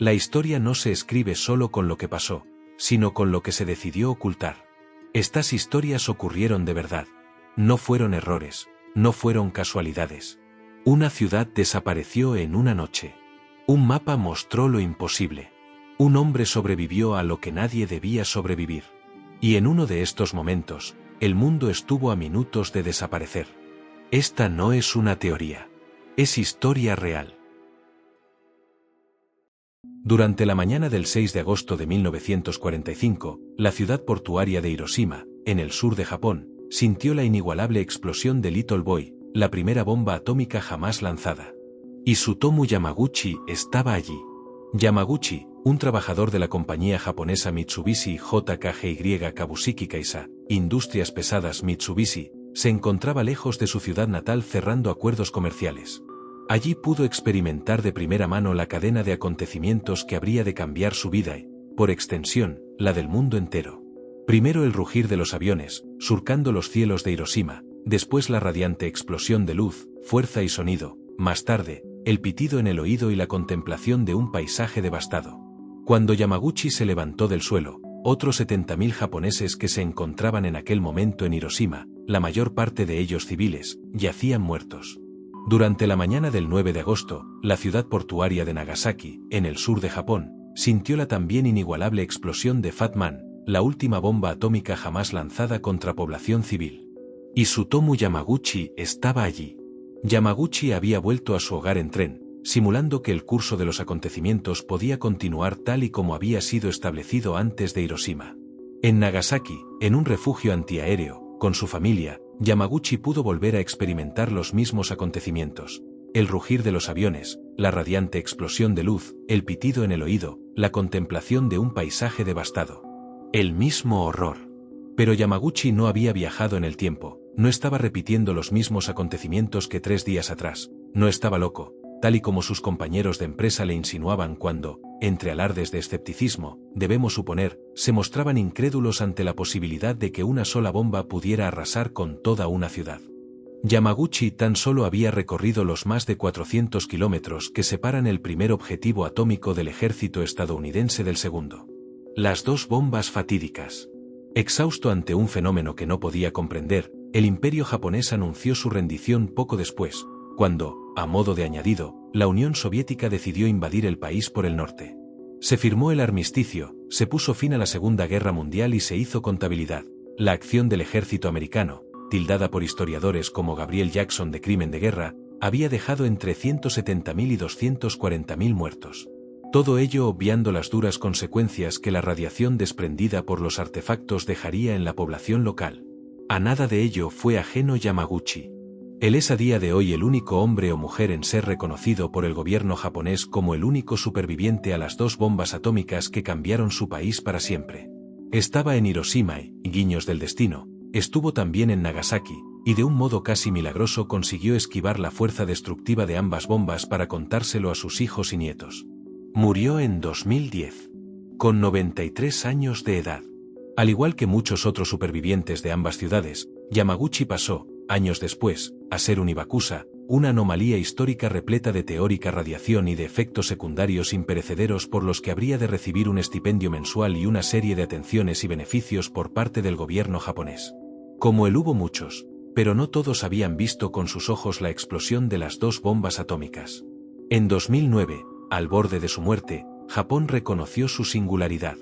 La historia no se escribe solo con lo que pasó, sino con lo que se decidió ocultar. Estas historias ocurrieron de verdad. No fueron errores, no fueron casualidades. Una ciudad desapareció en una noche. Un mapa mostró lo imposible. Un hombre sobrevivió a lo que nadie debía sobrevivir. Y en uno de estos momentos, el mundo estuvo a minutos de desaparecer. Esta no es una teoría. Es historia real. Durante la mañana del 6 de agosto de 1945, la ciudad portuaria de Hiroshima, en el sur de Japón, sintió la inigualable explosión de Little Boy, la primera bomba atómica jamás lanzada. Tsutomu Yamaguchi estaba allí. Yamaguchi, un trabajador de la compañía japonesa Mitsubishi JKGY Kabushiki Kaisa, Industrias Pesadas Mitsubishi, se encontraba lejos de su ciudad natal cerrando acuerdos comerciales. Allí pudo experimentar de primera mano la cadena de acontecimientos que habría de cambiar su vida y, por extensión, la del mundo entero. Primero el rugir de los aviones, surcando los cielos de Hiroshima, después la radiante explosión de luz, fuerza y sonido, más tarde, el pitido en el oído y la contemplación de un paisaje devastado. Cuando Yamaguchi se levantó del suelo, otros 70.000 japoneses que se encontraban en aquel momento en Hiroshima, la mayor parte de ellos civiles, yacían muertos. Durante la mañana del 9 de agosto, la ciudad portuaria de Nagasaki, en el sur de Japón, sintió la también inigualable explosión de Fat Man, la última bomba atómica jamás lanzada contra población civil. Tsutomu Yamaguchi estaba allí. Yamaguchi había vuelto a su hogar en tren, simulando que el curso de los acontecimientos podía continuar tal y como había sido establecido antes de Hiroshima. En Nagasaki, en un refugio antiaéreo, con su familia, Yamaguchi pudo volver a experimentar los mismos acontecimientos: el rugir de los aviones, la radiante explosión de luz, el pitido en el oído, la contemplación de un paisaje devastado. El mismo horror. Pero Yamaguchi no había viajado en el tiempo, no estaba repitiendo los mismos acontecimientos que 3 días atrás, no estaba loco, tal y como sus compañeros de empresa le insinuaban cuando, entre alardes de escepticismo, debemos suponer, se mostraban incrédulos ante la posibilidad de que una sola bomba pudiera arrasar con toda una ciudad. Yamaguchi tan solo había recorrido los más de 400 kilómetros que separan el primer objetivo atómico del ejército estadounidense del segundo. Las 2 bombas fatídicas. Exhausto ante un fenómeno que no podía comprender, el imperio japonés anunció su rendición poco después, cuando, a modo de añadido, la Unión Soviética decidió invadir el país por el norte. Se firmó el armisticio, se puso fin a la Segunda Guerra Mundial y se hizo contabilidad. La acción del ejército americano, tildada por historiadores como Gabriel Jackson de crimen de guerra, había dejado entre 170.000 y 240.000 muertos. Todo ello obviando las duras consecuencias que la radiación desprendida por los artefactos dejaría en la población local. A nada de ello fue ajeno Yamaguchi. Él es a día de hoy el único hombre o mujer en ser reconocido por el gobierno japonés como el único superviviente a las 2 bombas atómicas que cambiaron su país para siempre. Estaba en Hiroshima y, guiños del destino, estuvo también en Nagasaki, y de un modo casi milagroso consiguió esquivar la fuerza destructiva de ambas bombas para contárselo a sus hijos y nietos. Murió en 2010, con 93 años de edad. Al igual que muchos otros supervivientes de ambas ciudades, Yamaguchi pasó, años después, a ser un Hibakusa, una anomalía histórica repleta de teórica radiación y de efectos secundarios imperecederos por los que habría de recibir un estipendio mensual y una serie de atenciones y beneficios por parte del gobierno japonés. Como él hubo muchos, pero no todos habían visto con sus ojos la explosión de las 2 bombas atómicas. En 2009, al borde de su muerte, Japón reconoció su singularidad.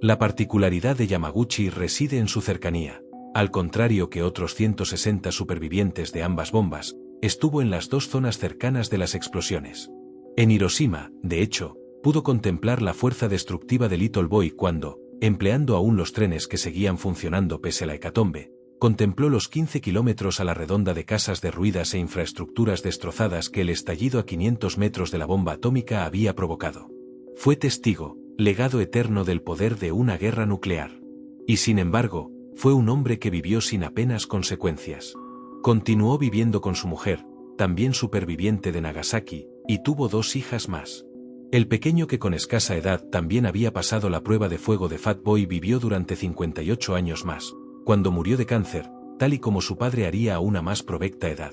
La particularidad de Yamaguchi reside en su cercanía. Al contrario que otros 160 supervivientes de ambas bombas, estuvo en las 2 zonas cercanas de las explosiones. En Hiroshima, de hecho, pudo contemplar la fuerza destructiva de Little Boy cuando, empleando aún los trenes que seguían funcionando pese a la hecatombe, contempló los 15 kilómetros a la redonda de casas derruidas e infraestructuras destrozadas que el estallido a 500 metros de la bomba atómica había provocado. Fue testigo, legado eterno del poder de una guerra nuclear. Y sin embargo, fue un hombre que vivió sin apenas consecuencias. Continuó viviendo con su mujer, también superviviente de Nagasaki, y tuvo 2 hijas más. El pequeño que con escasa edad también había pasado la prueba de fuego de Fat Boy vivió durante 58 años más, cuando murió de cáncer, tal y como su padre haría a una más provecta edad.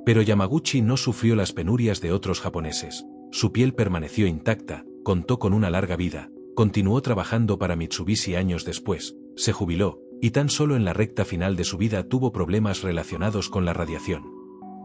Pero Yamaguchi no sufrió las penurias de otros japoneses, su piel permaneció intacta, contó con una larga vida, continuó trabajando para Mitsubishi años después, se jubiló, y tan solo en la recta final de su vida tuvo problemas relacionados con la radiación.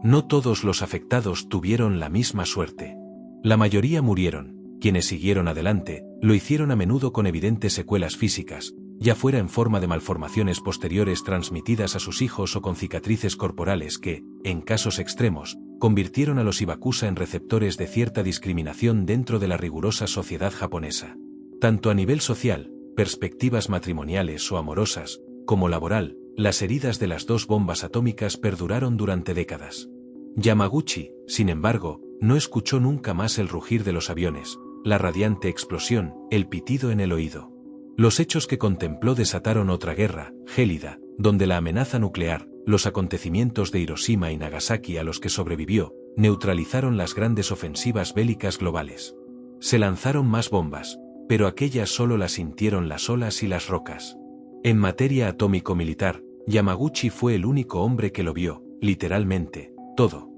No todos los afectados tuvieron la misma suerte. La mayoría murieron. Quienes siguieron adelante, lo hicieron a menudo con evidentes secuelas físicas, ya fuera en forma de malformaciones posteriores transmitidas a sus hijos o con cicatrices corporales que, en casos extremos, convirtieron a los Hibakusa en receptores de cierta discriminación dentro de la rigurosa sociedad japonesa. Tanto a nivel social, perspectivas matrimoniales o amorosas, como laboral, las heridas de las dos bombas atómicas perduraron durante décadas. Yamaguchi, sin embargo, no escuchó nunca más el rugir de los aviones, la radiante explosión, el pitido en el oído. Los hechos que contempló desataron otra guerra, gélida, donde la amenaza nuclear, los acontecimientos de Hiroshima y Nagasaki a los que sobrevivió, neutralizaron las grandes ofensivas bélicas globales. Se lanzaron más bombas, pero aquellas solo las sintieron las olas y las rocas. En materia atómico-militar, Yamaguchi fue el único hombre que lo vio, literalmente, todo.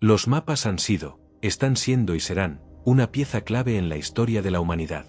Los mapas han sido, están siendo y serán, una pieza clave en la historia de la humanidad.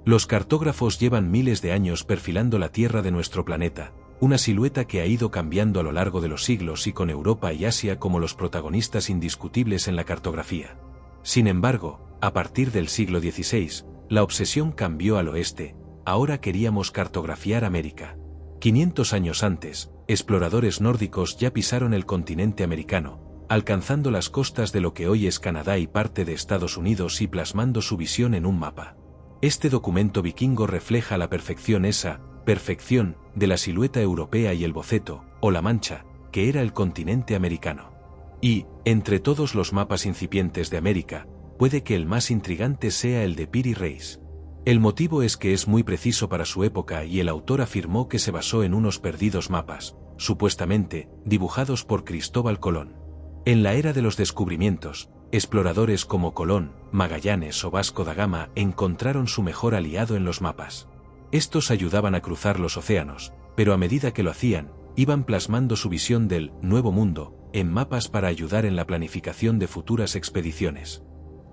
Los cartógrafos llevan miles de años perfilando la Tierra de nuestro planeta, una silueta que ha ido cambiando a lo largo de los siglos y con Europa y Asia como los protagonistas indiscutibles en la cartografía. Sin embargo, a partir del siglo XVI, la obsesión cambió al oeste, ahora queríamos cartografiar América. 500 años antes, exploradores nórdicos ya pisaron el continente americano, alcanzando las costas de lo que hoy es Canadá y parte de Estados Unidos y plasmando su visión en un mapa. Este documento vikingo refleja a la perfección esa perfección de la silueta europea y el boceto, o la mancha, que era el continente americano. Y, entre todos los mapas incipientes de América, puede que el más intrigante sea el de Piri Reis. El motivo es que es muy preciso para su época y el autor afirmó que se basó en unos perdidos mapas, supuestamente, dibujados por Cristóbal Colón. En la era de los descubrimientos, exploradores como Colón, Magallanes o Vasco da Gama encontraron su mejor aliado en los mapas. Estos ayudaban a cruzar los océanos, pero a medida que lo hacían, iban plasmando su visión del Nuevo Mundo en mapas para ayudar en la planificación de futuras expediciones.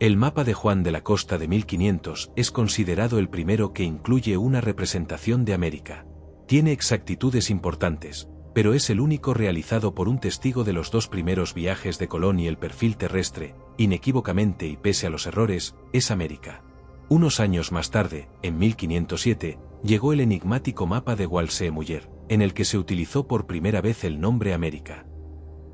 El mapa de Juan de la Costa de 1500 es considerado el primero que incluye una representación de América. Tiene exactitudes importantes, pero es el único realizado por un testigo de los dos primeros viajes de Colón y el perfil terrestre, inequívocamente y pese a los errores, es América. Unos años más tarde, en 1507, llegó el enigmático mapa de Walsee Muller, en el que se utilizó por primera vez el nombre América.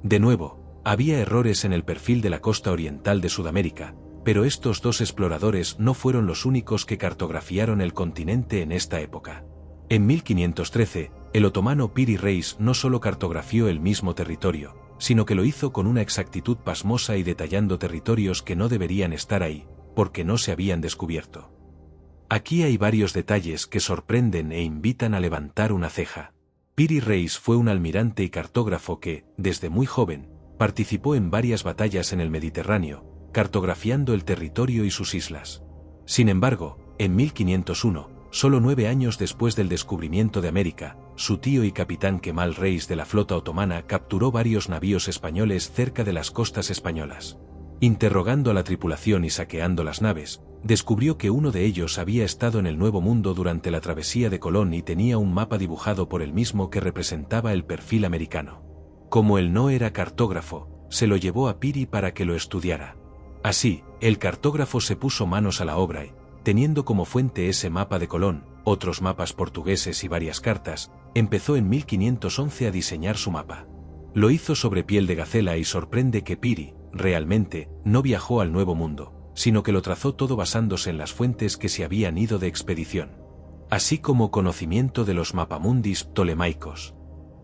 De nuevo, había errores en el perfil de la costa oriental de Sudamérica, pero estos dos exploradores no fueron los únicos que cartografiaron el continente en esta época. En 1513, el otomano Piri Reis no solo cartografió el mismo territorio, sino que lo hizo con una exactitud pasmosa y detallando territorios que no deberían estar ahí, porque no se habían descubierto. Aquí hay varios detalles que sorprenden e invitan a levantar una ceja. Piri Reis fue un almirante y cartógrafo que, desde muy joven, participó en varias batallas en el Mediterráneo, cartografiando el territorio y sus islas. Sin embargo, en 1501, solo 9 años después del descubrimiento de América, su tío y capitán Kemal Reis de la flota otomana capturó varios navíos españoles cerca de las costas españolas. Interrogando a la tripulación y saqueando las naves, descubrió que uno de ellos había estado en el Nuevo Mundo durante la travesía de Colón y tenía un mapa dibujado por él mismo que representaba el perfil americano. Como él no era cartógrafo, se lo llevó a Piri para que lo estudiara. Así, el cartógrafo se puso manos a la obra y, teniendo como fuente ese mapa de Colón, otros mapas portugueses y varias cartas, empezó en 1511 a diseñar su mapa. Lo hizo sobre piel de gacela y sorprende que Piri, realmente, no viajó al Nuevo Mundo, sino que lo trazó todo basándose en las fuentes que se habían ido de expedición. Así como conocimiento de los mapamundis ptolemaicos.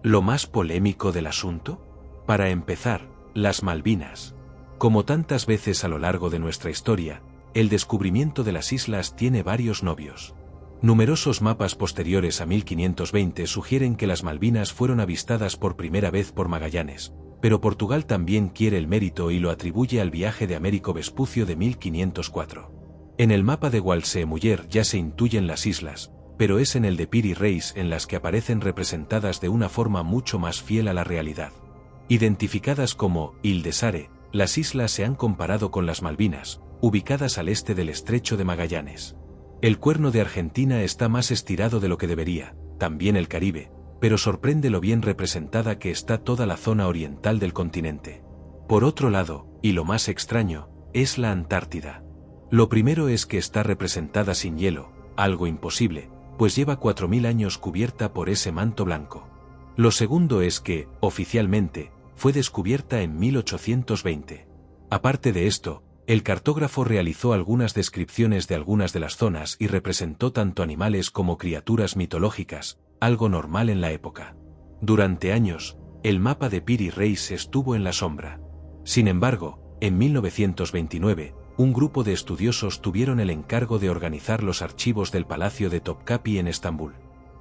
¿Lo más polémico del asunto? Para empezar, las Malvinas. Como tantas veces a lo largo de nuestra historia, el descubrimiento de las islas tiene varios novios. Numerosos mapas posteriores a 1520 sugieren que las Malvinas fueron avistadas por primera vez por Magallanes, pero Portugal también quiere el mérito y lo atribuye al viaje de Américo Vespucio de 1504. En el mapa de Walsee Muller ya se intuyen las islas, pero es en el de Piri Reis en las que aparecen representadas de una forma mucho más fiel a la realidad. Identificadas como Île de Sare, las islas se han comparado con las Malvinas, ubicadas al este del Estrecho de Magallanes. El cuerno de Argentina está más estirado de lo que debería, también el Caribe, pero sorprende lo bien representada que está toda la zona oriental del continente. Por otro lado, y lo más extraño, es la Antártida. Lo primero es que está representada sin hielo, algo imposible, pues lleva 4000 años cubierta por ese manto blanco. Lo segundo es que, oficialmente, fue descubierta en 1820. Aparte de esto, el cartógrafo realizó algunas descripciones de algunas de las zonas y representó tanto animales como criaturas mitológicas, algo normal en la época. Durante años, el mapa de Piri Reis estuvo en la sombra. Sin embargo, en 1929, un grupo de estudiosos tuvieron el encargo de organizar los archivos del Palacio de Topkapi en Estambul.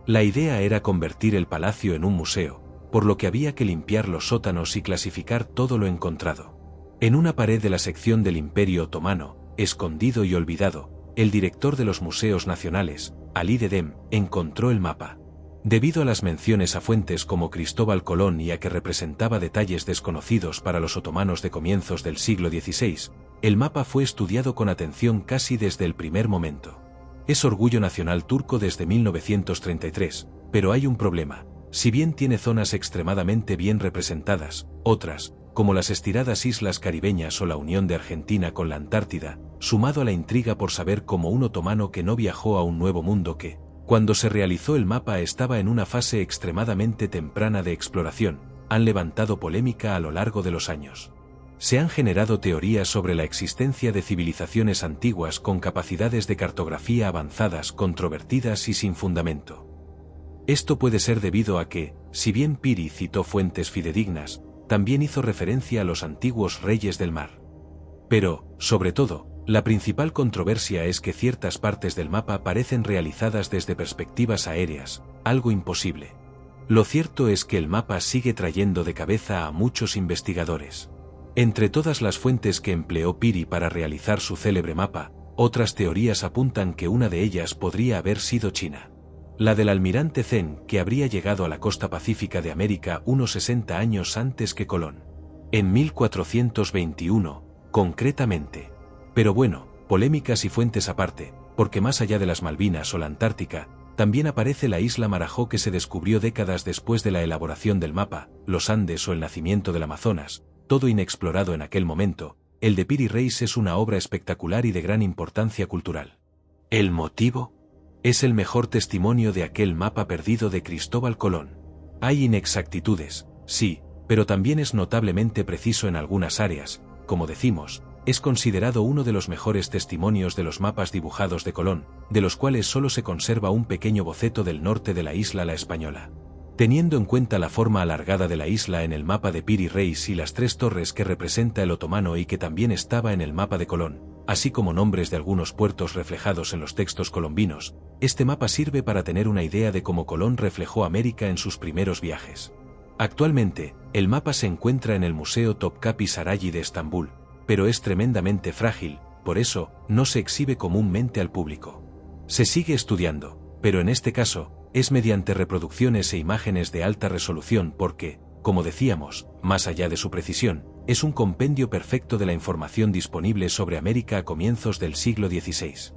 La idea era convertir el palacio en un museo, por lo que había que limpiar los sótanos y clasificar todo lo encontrado. En una pared de la sección del Imperio Otomano, escondido y olvidado, el director de los museos nacionales, Ali Dedem, encontró el mapa. Debido a las menciones a fuentes como Cristóbal Colón y a que representaba detalles desconocidos para los otomanos de comienzos del siglo XVI, el mapa fue estudiado con atención casi desde el primer momento. Es orgullo nacional turco desde 1933, pero hay un problema. Si bien tiene zonas extremadamente bien representadas, otras, como las estiradas islas caribeñas o la unión de Argentina con la Antártida, sumado a la intriga por saber cómo un otomano que no viajó a un nuevo mundo que, cuando se realizó el mapa estaba en una fase extremadamente temprana de exploración, han levantado polémica a lo largo de los años. Se han generado teorías sobre la existencia de civilizaciones antiguas con capacidades de cartografía avanzadas, controvertidas y sin fundamento. Esto puede ser debido a que, si bien Piri citó fuentes fidedignas, también hizo referencia a los antiguos reyes del mar. Pero, sobre todo, la principal controversia es que ciertas partes del mapa parecen realizadas desde perspectivas aéreas, algo imposible. Lo cierto es que el mapa sigue trayendo de cabeza a muchos investigadores. Entre todas las fuentes que empleó Piri para realizar su célebre mapa, otras teorías apuntan que una de ellas podría haber sido China. La del almirante Zen, que habría llegado a la costa pacífica de América unos 60 años antes que Colón. En 1421, concretamente. Pero bueno, polémicas y fuentes aparte, porque más allá de las Malvinas o la Antártica, también aparece la isla Marajó que se descubrió décadas después de la elaboración del mapa, los Andes o el nacimiento del Amazonas, todo inexplorado en aquel momento. El de Piri Reis es una obra espectacular y de gran importancia cultural. ¿El motivo? Es el mejor testimonio de aquel mapa perdido de Cristóbal Colón. Hay inexactitudes, sí, pero también es notablemente preciso en algunas áreas. Como decimos, es considerado uno de los mejores testimonios de los mapas dibujados de Colón, de los cuales solo se conserva un pequeño boceto del norte de la isla La Española. Teniendo en cuenta la forma alargada de la isla en el mapa de Piri Reis y las 3 torres que representa el otomano y que también estaba en el mapa de Colón, así como nombres de algunos puertos reflejados en los textos colombinos, este mapa sirve para tener una idea de cómo Colón reflejó América en sus primeros viajes. Actualmente, el mapa se encuentra en el Museo Topkapi Sarayı de Estambul, pero es tremendamente frágil, por eso, no se exhibe comúnmente al público. Se sigue estudiando, pero en este caso, es mediante reproducciones e imágenes de alta resolución porque, como decíamos, más allá de su precisión, es un compendio perfecto de la información disponible sobre América a comienzos del siglo XVI.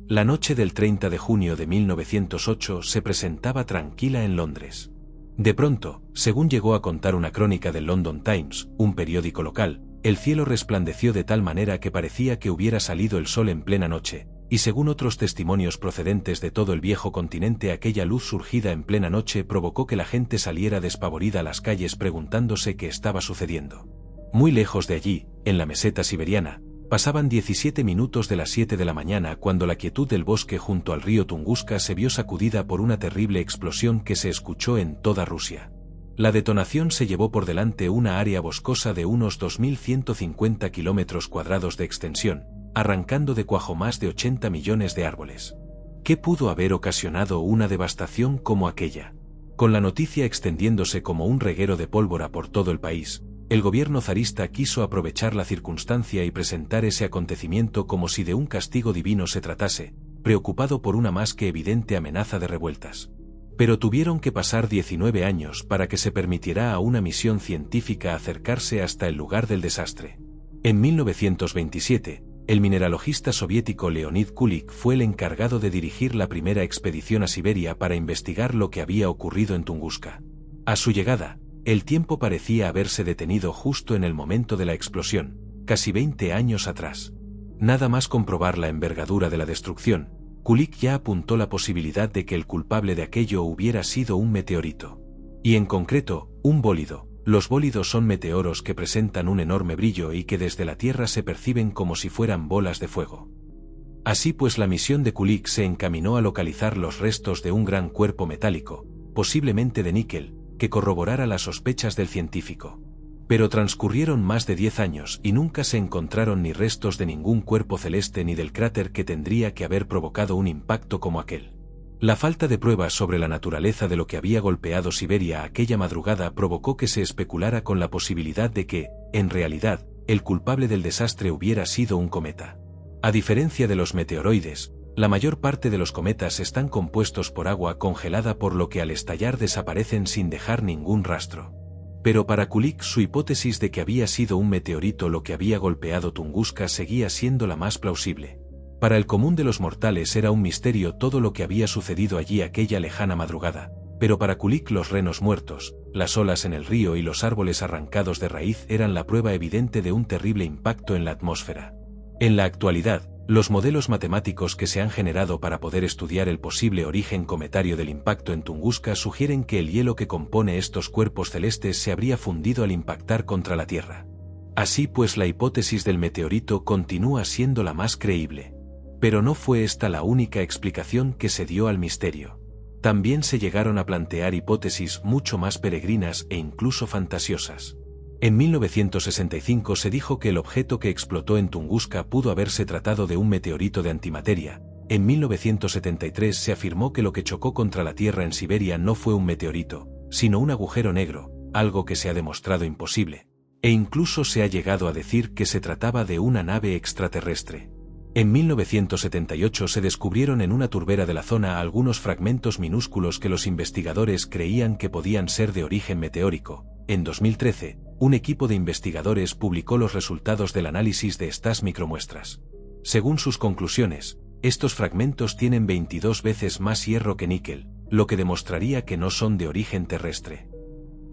La noche del 30 de junio de 1908 se presentaba tranquila en Londres. De pronto, según llegó a contar una crónica del London Times, un periódico local, el cielo resplandeció de tal manera que parecía que hubiera salido el sol en plena noche, y según otros testimonios procedentes de todo el viejo continente, aquella luz surgida en plena noche provocó que la gente saliera despavorida a las calles preguntándose qué estaba sucediendo. Muy lejos de allí, en la meseta siberiana, pasaban 17 minutos de las 7 de la mañana cuando la quietud del bosque junto al río Tunguska se vio sacudida por una terrible explosión que se escuchó en toda Rusia. La detonación se llevó por delante una área boscosa de unos 2.150 kilómetros cuadrados de extensión, arrancando de cuajo más de 80 millones de árboles. ¿Qué pudo haber ocasionado una devastación como aquella? Con la noticia extendiéndose como un reguero de pólvora por todo el país, el gobierno zarista quiso aprovechar la circunstancia y presentar ese acontecimiento como si de un castigo divino se tratase, preocupado por una más que evidente amenaza de revueltas. Pero tuvieron que pasar 19 años para que se permitiera a una misión científica acercarse hasta el lugar del desastre. En 1927, el mineralogista soviético Leonid Kulik fue el encargado de dirigir la primera expedición a Siberia para investigar lo que había ocurrido en Tunguska. A su llegada, el tiempo parecía haberse detenido justo en el momento de la explosión, casi 20 años atrás. Nada más comprobar la envergadura de la destrucción, Kulik ya apuntó la posibilidad de que el culpable de aquello hubiera sido un meteorito. Y en concreto, un bólido. Los bólidos son meteoros que presentan un enorme brillo y que desde la Tierra se perciben como si fueran bolas de fuego. Así pues, la misión de Kulik se encaminó a localizar los restos de un gran cuerpo metálico, posiblemente de níquel, que corroborara las sospechas del científico. Pero transcurrieron más de 10 años y nunca se encontraron ni restos de ningún cuerpo celeste ni del cráter que tendría que haber provocado un impacto como aquel. La falta de pruebas sobre la naturaleza de lo que había golpeado Siberia aquella madrugada provocó que se especulara con la posibilidad de que, en realidad, el culpable del desastre hubiera sido un cometa. A diferencia de los meteoroides, la mayor parte de los cometas están compuestos por agua congelada, por lo que al estallar desaparecen sin dejar ningún rastro. Pero para Kulik, su hipótesis de que había sido un meteorito lo que había golpeado Tunguska seguía siendo la más plausible. Para el común de los mortales era un misterio todo lo que había sucedido allí aquella lejana madrugada, pero para Kulik los renos muertos, las olas en el río y los árboles arrancados de raíz eran la prueba evidente de un terrible impacto en la atmósfera. En la actualidad, los modelos matemáticos que se han generado para poder estudiar el posible origen cometario del impacto en Tunguska sugieren que el hielo que compone estos cuerpos celestes se habría fundido al impactar contra la Tierra. Así pues, la hipótesis del meteorito continúa siendo la más creíble. Pero no fue esta la única explicación que se dio al misterio. También se llegaron a plantear hipótesis mucho más peregrinas e incluso fantasiosas. En 1965 se dijo que el objeto que explotó en Tunguska pudo haberse tratado de un meteorito de antimateria. En 1973 se afirmó que lo que chocó contra la Tierra en Siberia no fue un meteorito, sino un agujero negro, algo que se ha demostrado imposible. E incluso se ha llegado a decir que se trataba de una nave extraterrestre. En 1978 se descubrieron en una turbera de la zona algunos fragmentos minúsculos que los investigadores creían que podían ser de origen meteórico. En 2013, un equipo de investigadores publicó los resultados del análisis de estas micromuestras. Según sus conclusiones, estos fragmentos tienen 22 veces más hierro que níquel, lo que demostraría que no son de origen terrestre.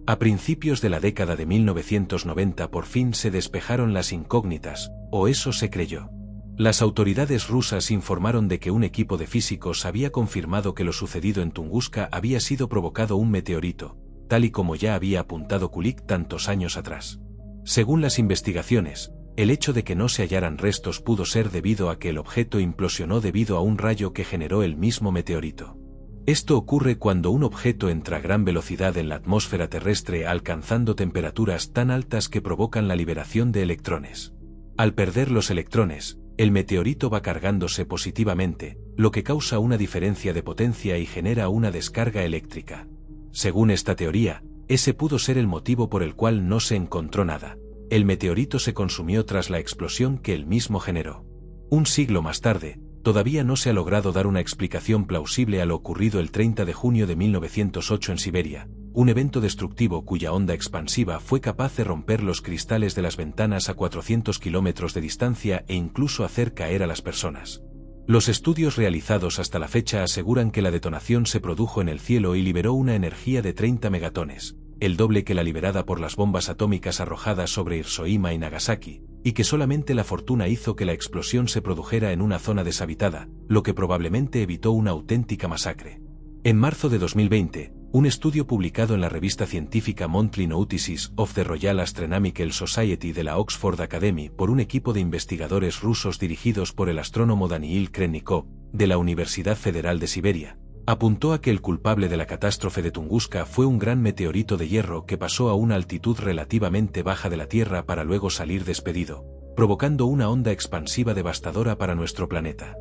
A principios de la década de 1990 por fin se despejaron las incógnitas, o eso se creyó. Las autoridades rusas informaron de que un equipo de físicos había confirmado que lo sucedido en Tunguska había sido provocado un meteorito, tal y como ya había apuntado Kulik tantos años atrás. Según las investigaciones, el hecho de que no se hallaran restos pudo ser debido a que el objeto implosionó debido a un rayo que generó el mismo meteorito. Esto ocurre cuando un objeto entra a gran velocidad en la atmósfera terrestre alcanzando temperaturas tan altas que provocan la liberación de electrones. Al perder los electrones, el meteorito va cargándose positivamente, lo que causa una diferencia de potencia y genera una descarga eléctrica. Según esta teoría, ese pudo ser el motivo por el cual no se encontró nada. El meteorito se consumió tras la explosión que él mismo generó. Un siglo más tarde, todavía no se ha logrado dar una explicación plausible a lo ocurrido el 30 de junio de 1908 en Siberia, un evento destructivo cuya onda expansiva fue capaz de romper los cristales de las ventanas a 400 kilómetros de distancia e incluso hacer caer a las personas. Los estudios realizados hasta la fecha aseguran que la detonación se produjo en el cielo y liberó una energía de 30 megatones, el doble que la liberada por las bombas atómicas arrojadas sobre Hiroshima y Nagasaki, y que solamente la fortuna hizo que la explosión se produjera en una zona deshabitada, lo que probablemente evitó una auténtica masacre. En marzo de 2020, un estudio publicado en la revista científica Monthly Notices of the Royal Astronomical Society de la Oxford Academy por un equipo de investigadores rusos dirigidos por el astrónomo Daniil Krennikov, de la Universidad Federal de Siberia, apuntó a que el culpable de la catástrofe de Tunguska fue un gran meteorito de hierro que pasó a una altitud relativamente baja de la Tierra para luego salir despedido, provocando una onda expansiva devastadora para nuestro planeta.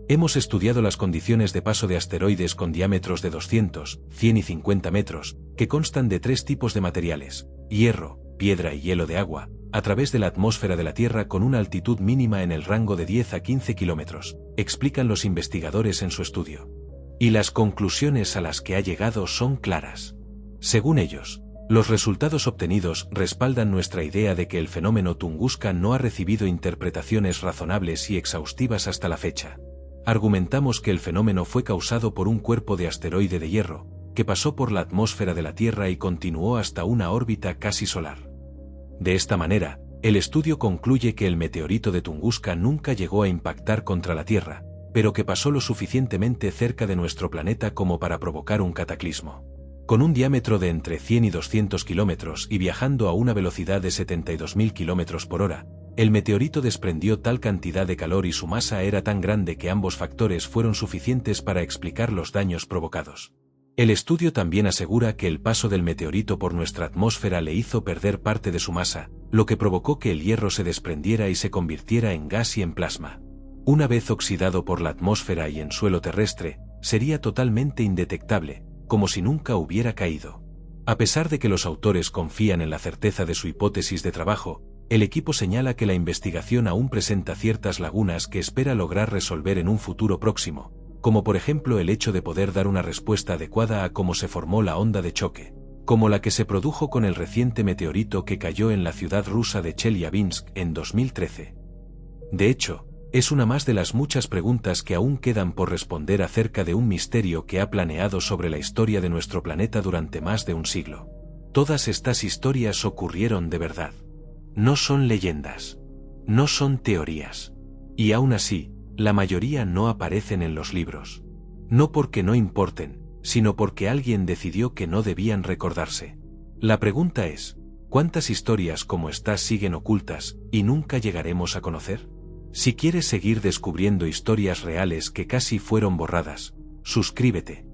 Hemos estudiado las condiciones de paso de asteroides con diámetros de 200, 100 y 50 metros, que constan de 3 tipos de materiales: hierro, piedra y hielo de agua, a través de la atmósfera de la Tierra con una altitud mínima en el rango de 10 a 15 kilómetros, explican los investigadores en su estudio. Y las conclusiones a las que ha llegado son claras. Según ellos, los resultados obtenidos respaldan nuestra idea de que el fenómeno Tunguska no ha recibido interpretaciones razonables y exhaustivas hasta la fecha. Argumentamos que el fenómeno fue causado por un cuerpo de asteroide de hierro, que pasó por la atmósfera de la Tierra y continuó hasta una órbita casi solar. De esta manera, el estudio concluye que el meteorito de Tunguska nunca llegó a impactar contra la Tierra, pero que pasó lo suficientemente cerca de nuestro planeta como para provocar un cataclismo. Con un diámetro de entre 100 y 200 kilómetros y viajando a una velocidad de 72.000 kilómetros por hora, el meteorito desprendió tal cantidad de calor y su masa era tan grande que ambos factores fueron suficientes para explicar los daños provocados. El estudio también asegura que el paso del meteorito por nuestra atmósfera le hizo perder parte de su masa, lo que provocó que el hierro se desprendiera y se convirtiera en gas y en plasma. Una vez oxidado por la atmósfera y en suelo terrestre, sería totalmente indetectable, como si nunca hubiera caído. A pesar de que los autores confían en la certeza de su hipótesis de trabajo, el equipo señala que la investigación aún presenta ciertas lagunas que espera lograr resolver en un futuro próximo, como por ejemplo el hecho de poder dar una respuesta adecuada a cómo se formó la onda de choque, como la que se produjo con el reciente meteorito que cayó en la ciudad rusa de Chelyabinsk en 2013. De hecho, es una más de las muchas preguntas que aún quedan por responder acerca de un misterio que ha planeado sobre la historia de nuestro planeta durante más de un siglo. Todas estas historias ocurrieron de verdad. No son leyendas. No son teorías. Y aún así, la mayoría no aparecen en los libros. No porque no importen, sino porque alguien decidió que no debían recordarse. La pregunta es, ¿cuántas historias como estas siguen ocultas y nunca llegaremos a conocer? Si quieres seguir descubriendo historias reales que casi fueron borradas, suscríbete.